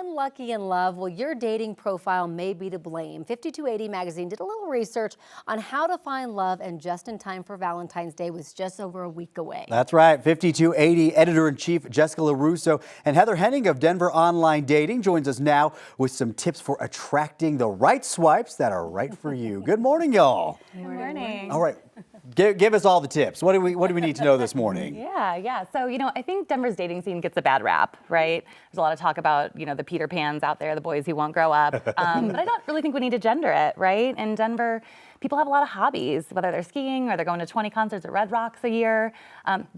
unlucky in love? Well, your dating profile may be to blame. 5280 magazine did a little research on how to find love, and just in time for Valentine's Day was just over a week away. That's right. 5280 editor-in-chief Jessica LaRusso and Heather Henning of Denver Online Dating joins us now with some tips for attracting the right swipes that are right for you. Good morning, y'all. Good morning. All right. Give us all the tips. What do we need to know this morning? Yeah. So, I think Denver's dating scene gets a bad rap, right? There's a lot of talk about, the Peter Pans out there, the boys who won't grow up. But I don't really think we need to gender it, right? In Denver, people have a lot of hobbies, whether they're skiing or they're going to 20 concerts at Red Rocks a year.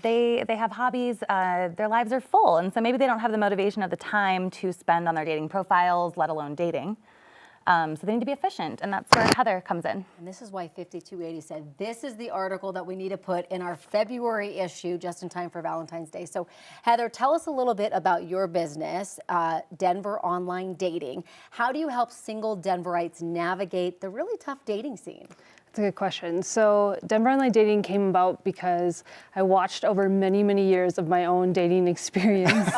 They have hobbies. Their lives are full. And so maybe they don't have the motivation of the time to spend on their dating profiles, let alone dating. So they need to be efficient, and that's where Heather comes in. And this is why 5280 said this is the article that we need to put in our February issue just in time for Valentine's Day. So Heather, tell us a little bit about your business, Denver Online Dating. How do you help single Denverites navigate the really tough dating scene? That's a good question. So Denver Online Dating came about because I watched over many, many years of my own dating experience.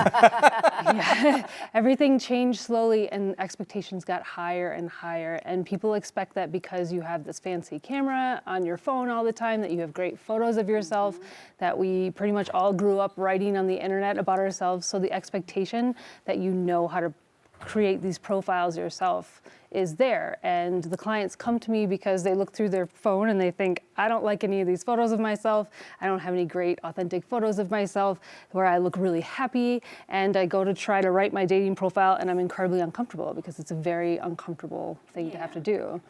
Everything changed slowly and expectations got higher and higher. And people expect that because you have this fancy camera on your phone all the time, that you have great photos of yourself, that we pretty much all grew up writing on the internet about ourselves. So the expectation that you know how to create these profiles yourself is there, and the clients come to me because they look through their phone and they think, I don't like any of these photos of myself. I don't have any great authentic photos of myself where I look really happy, and I go to try to write my dating profile and I'm incredibly uncomfortable because it's a very uncomfortable thing to have to do.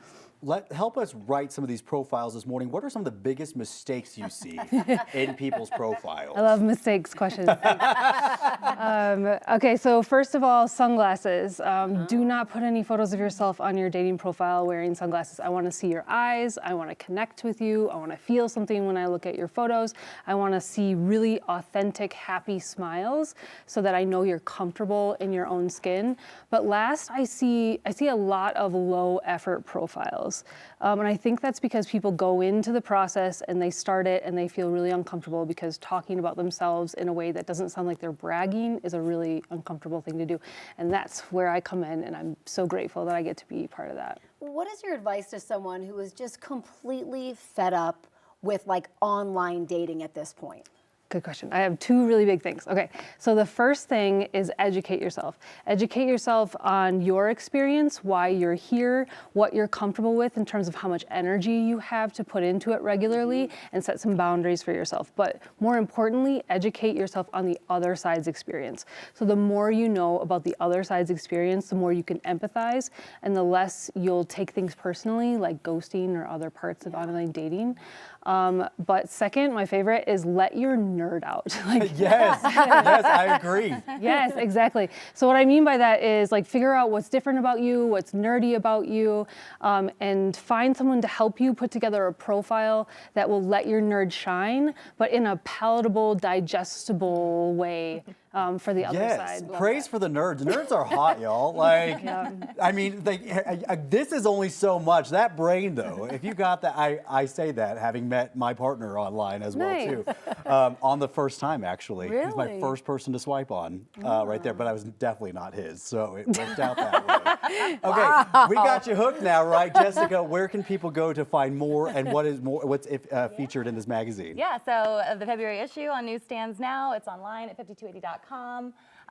Help us write some of these profiles this morning. What are some of the biggest mistakes you see in people's profiles? I love mistakes questions. Okay, so first of all, sunglasses. Do not put any photos of yourself on your dating profile wearing sunglasses. I want to see your eyes. I want to connect with you. I want to feel something when I look at your photos. I want to see really authentic, happy smiles so that I know you're comfortable in your own skin. But last, I see a lot of low effort profiles. And I think that's because people go into the process and they start it and they feel really uncomfortable because talking about themselves in a way that doesn't sound like they're bragging is a really uncomfortable thing to do. And that's where I come in, and I'm so grateful that I get to be part of that. What is your advice to someone who is just completely fed up with online dating at this point? Good question. I have two really big things. Okay, so the first thing is educate yourself. Educate yourself on your experience, why you're here, what you're comfortable with in terms of how much energy you have to put into it regularly, and set some boundaries for yourself. But more importantly, educate yourself on the other side's experience. So the more you know about the other side's experience, the more you can empathize, and the less you'll take things personally, like ghosting or other parts of online dating. But second, my favorite is let your nerd out. Yes, I agree. Yes, exactly. So what I mean by that is figure out what's different about you, what's nerdy about you, and find someone to help you put together a profile that will let your nerd shine, but in a palatable, digestible way. For the other side. Yes, praise for the nerds. Nerds are hot, y'all. I mean, this is only so much. That brain, though, if you got that, I say that having met my partner online as well, too. On the first time, actually. Really? He's my first person to swipe on right there, but I was definitely not his, so it worked out that way. Okay, we got you hooked now, right, Jessica? Where can people go to find more, and what's featured in this magazine? Yeah, so the February issue on newsstands now. It's online at 5280.com.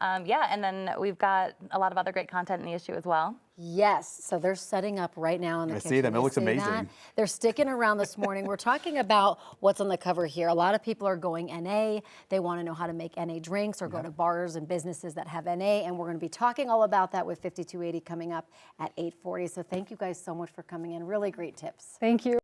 And then we've got a lot of other great content in the issue as well. Yes, so they're setting up right now in the kitchen. I see them. It You looks see amazing. that? They're sticking around this morning. We're talking about what's on the cover here. A lot of people are going NA. They want to know how to make NA drinks or go to bars and businesses that have NA, and we're going to be talking all about that with 5280 coming up at 8:40. So thank you guys so much for coming in. Really great tips. Thank you.